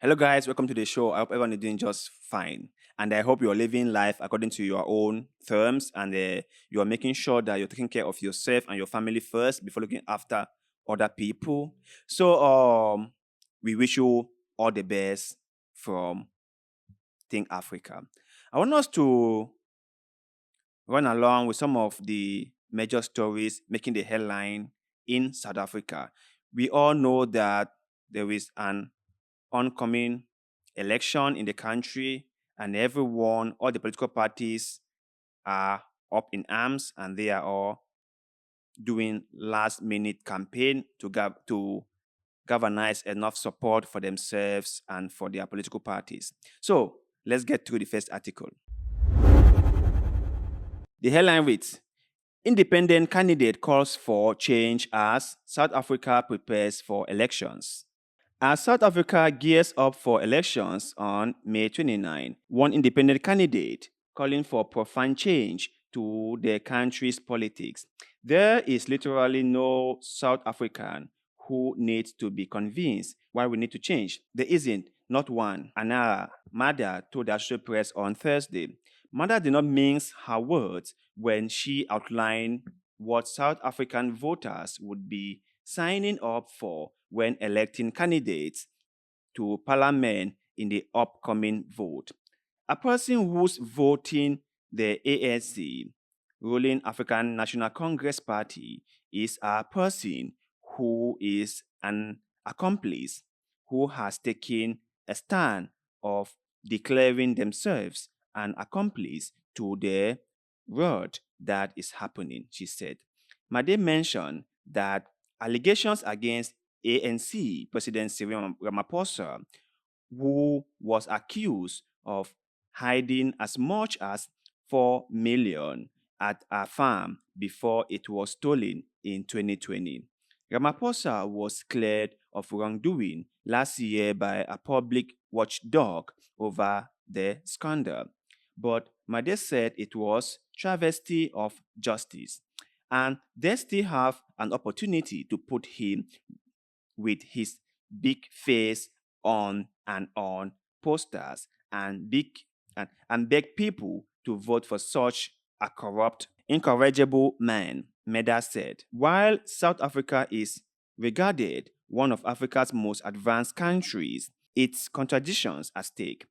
Hello, guys. Welcome to the show. I hope everyone is doing just fine. And I hope you're living life according to your own terms and you're making sure that you're taking care of yourself and your family first before looking after other people. So, we wish you all the best from Think Africa. I want us to run along with some of the major stories making the headline in South Africa. We all know that there is an oncoming election in the country, and everyone, all the political parties are up in arms and they are all doing last minute campaign to galvanize enough support for themselves and for their political parties. So let's get through the first article. The headline reads: Independent candidate calls for change as South Africa prepares for elections. As South Africa gears up for elections on May 29, one independent candidate calling for profound change to the country's politics. There is literally no South African who needs to be convinced why we need to change. There isn't, not one. Anna Mada told the Associated Press on Thursday. Mada did not mince her words when she outlined what South African voters would be signing up for when electing candidates to parliament in the upcoming vote. A person who's voting the ANC, ruling African National Congress Party, is a person who is an accomplice who has taken a stand of declaring themselves an accomplice to the rot that is happening, she said. Made mentioned that allegations against ANC President Cyril Ramaphosa, who was accused of hiding as much as 4 million at a farm before it was stolen in 2020. Ramaphosa was cleared of wrongdoing last year by a public watchdog over the scandal. But Made said it was travesty of justice, and they still have an opportunity to put him with his big face on posters and beg people to vote for such a corrupt, incorrigible man, Meda said. While South Africa is regarded one of Africa's most advanced countries, its contradictions at stake.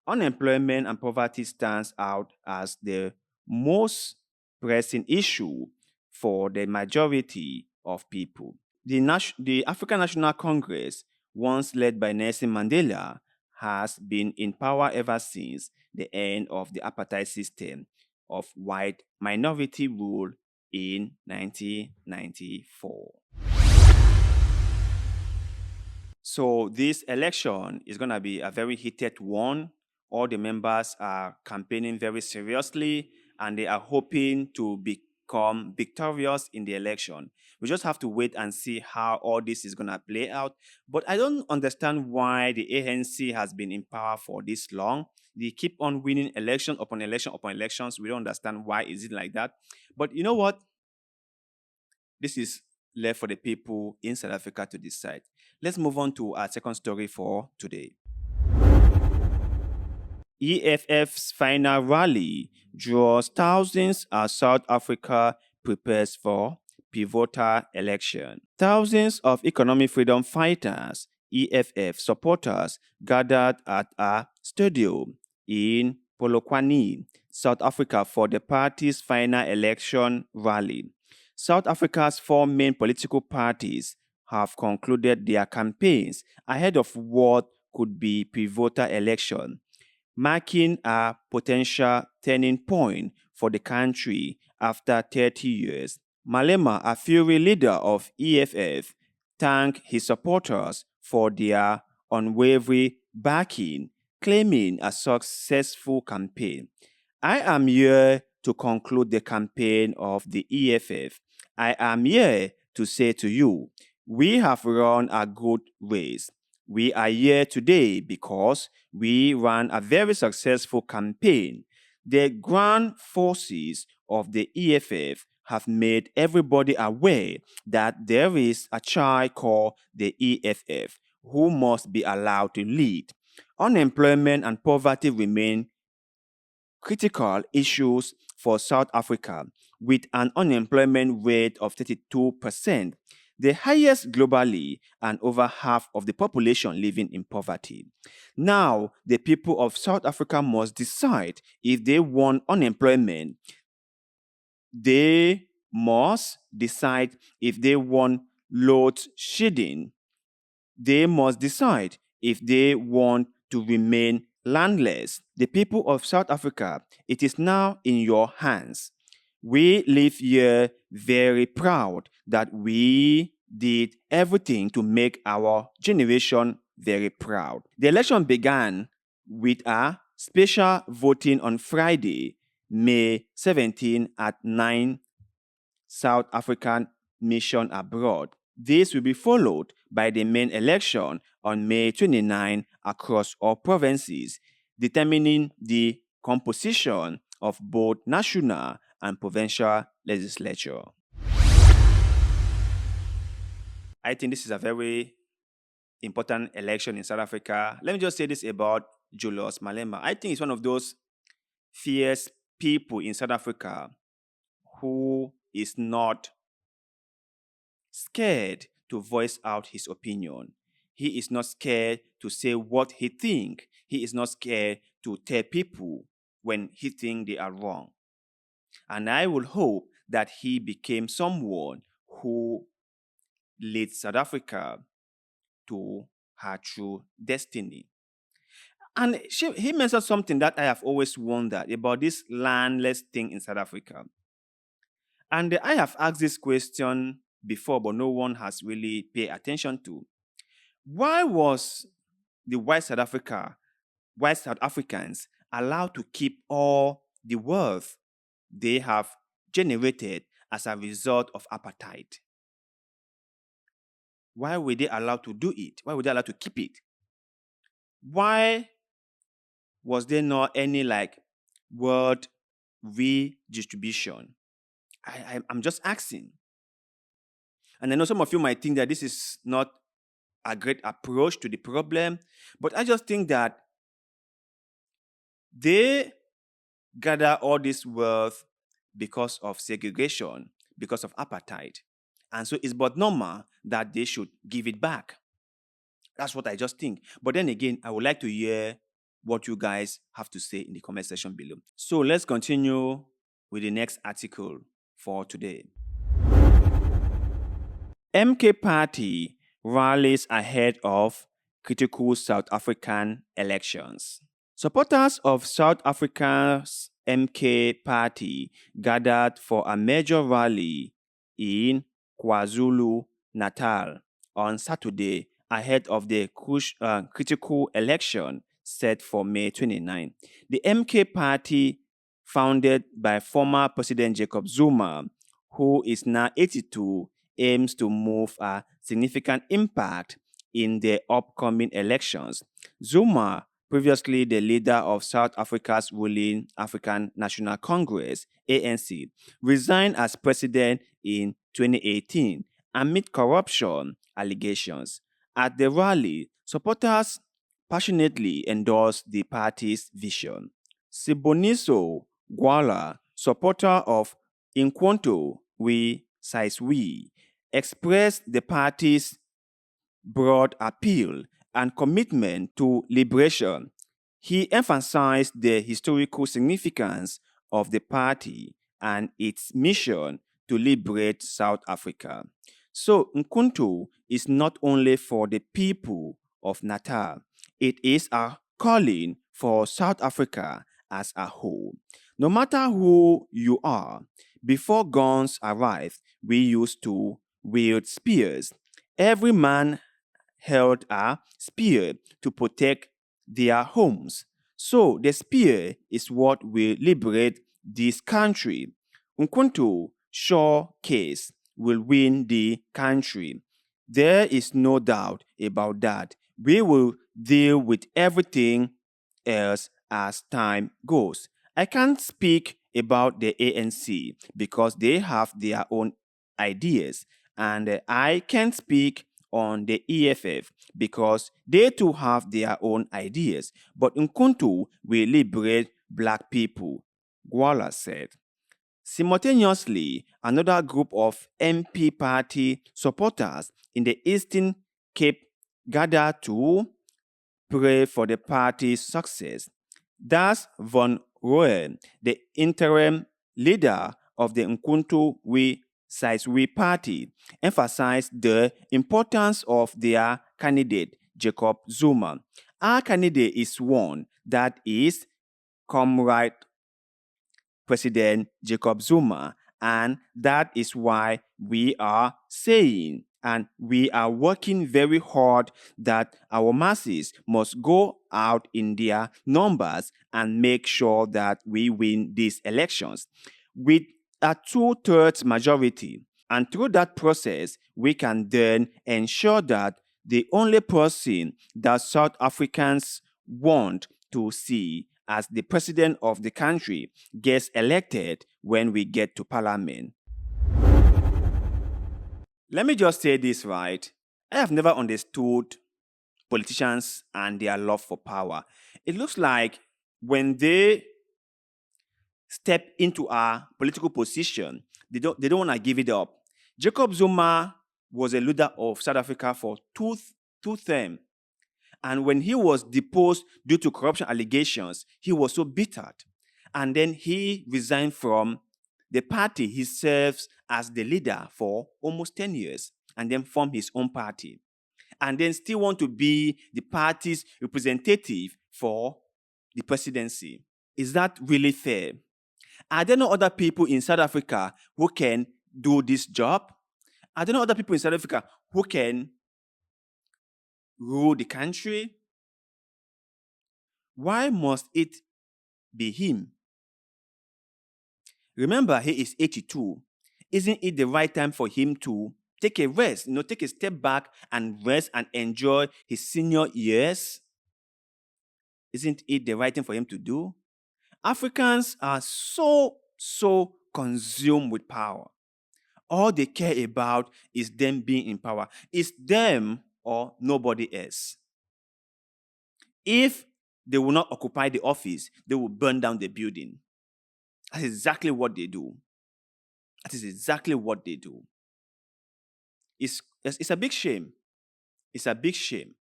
Unemployment and poverty stands out as the most pressing issue for the majority of people. The African National Congress, once led by Nelson Mandela, has been in power ever since the end of the apartheid system of white minority rule in 1994. So this election is going to be a very heated one. All the members are campaigning very seriously and they are hoping to become victorious in the election. We just have to wait and see how all this is going to play out. But I don't understand why the ANC has been in power for this long. They keep on winning election upon election upon elections. We don't understand why is it like that. But you know what? This is left for the people in South Africa to decide. Let's move on to our second story for today. EFF's final rally draws thousands as South Africa prepares for pivotal election. Thousands of economic freedom fighters, EFF supporters, gathered at a stadium in Polokwane, South Africa for the party's final election rally. South Africa's four main political parties have concluded their campaigns ahead of what could be pivotal election, marking a potential turning point for the country after 30 years. Malema, a Fury leader of EFF, thanked his supporters for their unwavering backing, claiming a successful campaign. I am here to conclude the campaign of the EFF. I am here to say to you, we have run a good race. We are here today because we ran a very successful campaign. The ground forces of the EFF have made everybody aware that there is a child called the EFF. who must be allowed to lead. Unemployment and poverty remain critical issues for South Africa, with an unemployment rate of 32%, the highest globally, and over half of the population living in poverty. Now, the people of South Africa must decide if they want unemployment. They must decide if they want load shedding. They must decide if they want to remain landless. The people of South Africa, it is now in your hands. We live here very proud that we did everything to make our generation very proud. The election began with a special voting on Friday, May 17 at 9 South African mission abroad. This will be followed by the main election on May 29 across all provinces, determining the composition of both national and provincial legislature. I think this is a very important election in South Africa. Let me just say this about Julius Malema. I think he's one of those fierce people in South Africa who is not scared to voice out his opinion. He is not scared to say what he thinks. He is not scared to tell people when he thinks they are wrong. And I will hope that he became someone who leads South Africa to her true destiny. And he mentioned something that I have always wondered about this landless thing in South Africa. And I have asked this question before, but no one has really paid attention to. Why was the white South Africans allowed to keep all the wealth they have generated as a result of apartheid? Why were they allowed to do it? Why were they allowed to keep it? Why was there not any world redistribution? I'm just asking. And I know some of you might think that this is not a great approach to the problem, but I just think that they gather all this wealth because of segregation, because of apartheid. And so it's but normal that they should give it back. That's what I just think. But then again, I would like to hear what you guys have to say in the comment section below. So let's continue with the next article for today. MK Party rallies ahead of critical South African elections. Supporters of South Africa's MK Party gathered for a major rally in KwaZulu-Natal on Saturday ahead of the critical election set for May 29. The MK Party, founded by former President Jacob Zuma, who is now 82, aims to move a significant impact in the upcoming elections. Zuma, previously the leader of South Africa's ruling African National Congress, ANC, resigned as president in 2018 amid corruption allegations. At the rally, supporters passionately endorsed the party's vision. Siboniso Gwala, supporter of Inquanto We Size We, expressed the party's broad appeal and commitment to liberation. He emphasized the historical significance of the party and its mission to liberate South Africa. So Nkuntu is not only for the people of Natal, it is a calling for South Africa as a whole. No matter who you are, before guns arrived, we used to wield spears. Every man held a spear to protect their homes. So the spear is what will liberate this country. Nkuntu sure case will win the country. There is no doubt about that. We will deal with everything else as time goes. I can't speak about the ANC because they have their own ideas, and I can't speak on the EFF because they too have their own ideas, but Nkuntu will liberate black people, Gwala said. Simultaneously, another group of MP party supporters in the Eastern Cape gathered to pray for the party's success. Das von Rohe, the interim leader of the Nkuntu Sizwe party, emphasized the importance of their candidate, Jacob Zuma. Our candidate is one that is Comrade President Jacob Zuma, and that is why we are saying and we are working very hard that our masses must go out in their numbers and make sure that we win these elections with a 2/3 majority. And through that process, we can then ensure that the only person that South Africans want to see as the president of the country gets elected when we get to parliament. Let me just say this right. I have never understood politicians and their love for power. It looks like when they step into a political position, they don't want to give it up. Jacob Zuma was a leader of South Africa for two terms. And when he was deposed due to corruption allegations, he was so bittered. And then he resigned from the party he serves as the leader for almost 10 years and then formed his own party. And then still want to be the party's representative for the presidency. Is that really fair? Are there no other people in South Africa who can do this job? Are there no other people in South Africa who can rule the country? Why must it be him? Remember, he is 82. Isn't it the right time for him to take a rest, take a step back and rest and enjoy his senior years? Isn't it the right thing for him to do? Africans are so consumed with power. All they care about is them being in power. It's them or nobody else. If they will not occupy the office, they will burn down the building. That's exactly what they do. That is exactly what they do. It's a big shame. It's a big shame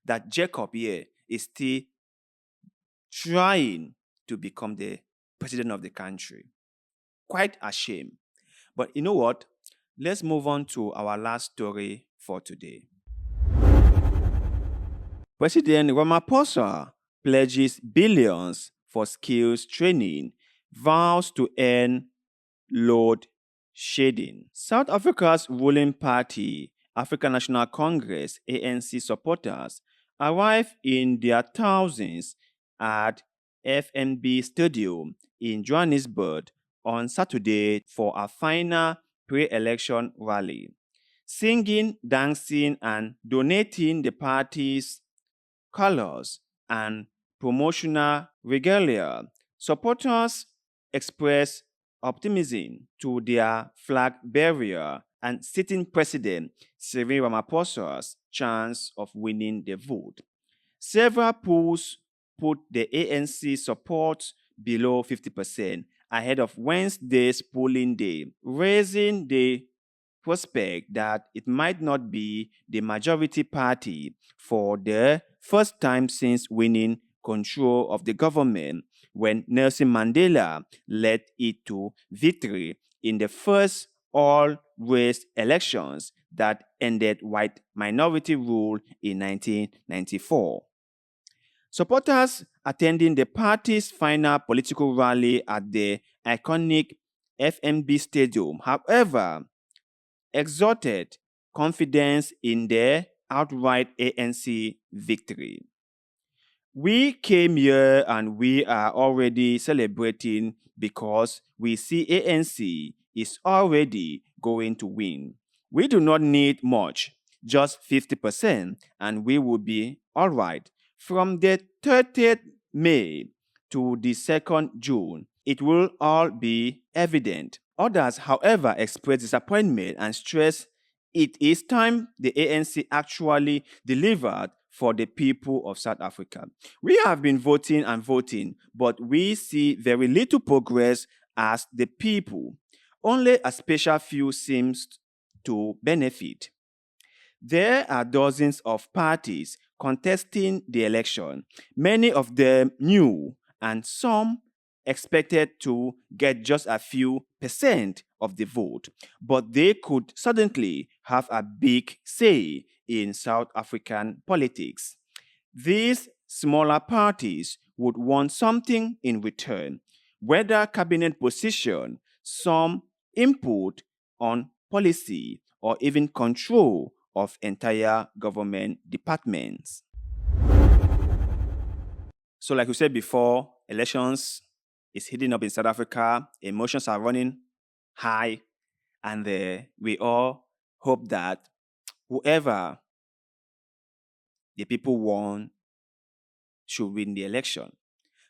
that Jacob here is still trying to become the president of the country. Quite a shame. But you know what? Let's move on to our last story for today. President Ramaphosa pledges billions for skills training, vows to end load shedding. South Africa's ruling party, African National Congress, ANC supporters arrived in their thousands at FNB Stadium in Johannesburg on Saturday for a final pre-election rally. Singing, dancing, and donating the party's colors and promotional regalia, supporters expressed optimism to their flag bearer and sitting president Cyril Ramaphosa's chance of winning the vote. Several polls put the ANC support below 50% ahead of Wednesday's polling day, raising the prospect that it might not be the majority party for the first time since winning control of the government when Nelson Mandela led it to victory in the first all-race elections that ended white minority rule in 1994. Supporters attending the party's final political rally at the iconic FNB Stadium, however, exerted confidence in their outright ANC victory. We came here and we are already celebrating because we see ANC is already going to win. We do not need much, just 50%, and we will be all right. From the 30th May to the 2nd June, it will all be evident. Others, however, express disappointment and stress It is time the ANC actually delivered for the people of South Africa. We have been voting and voting, but we see very little progress as the people. Only a special few seems to benefit. There are dozens of parties contesting the election, many of them new, and some expected to get just a few percent of the vote, but they could suddenly have a big say in South African politics. These smaller parties would want something in return, whether cabinet position, some input on policy, or even control of entire government departments. So, like we said before, elections is heating up in South Africa, emotions are running high, and we all hope that whoever the people want should win the election.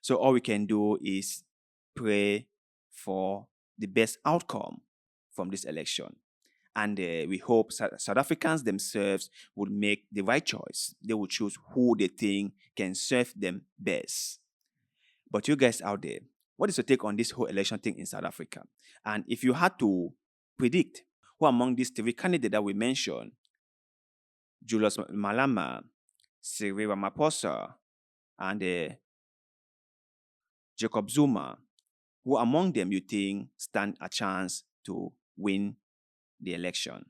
So all we can do is pray for the best outcome from this election. And we hope South Africans themselves would make the right choice. They will choose who they think can serve them best. But you guys out there, what is your take on this whole election thing in South Africa? And if you had to predict who among these three candidates that we mentioned, Julius Malema, Cyril Ramaphosa, and Jacob Zuma, who among them you think stand a chance to win the election?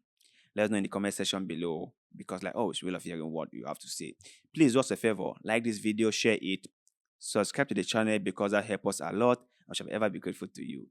Let us know in the comment section below, because it's really love hearing what you have to say. Please do us a favor, like this video, share it, subscribe to the channel, because that helps us a lot. I shall ever be grateful to you.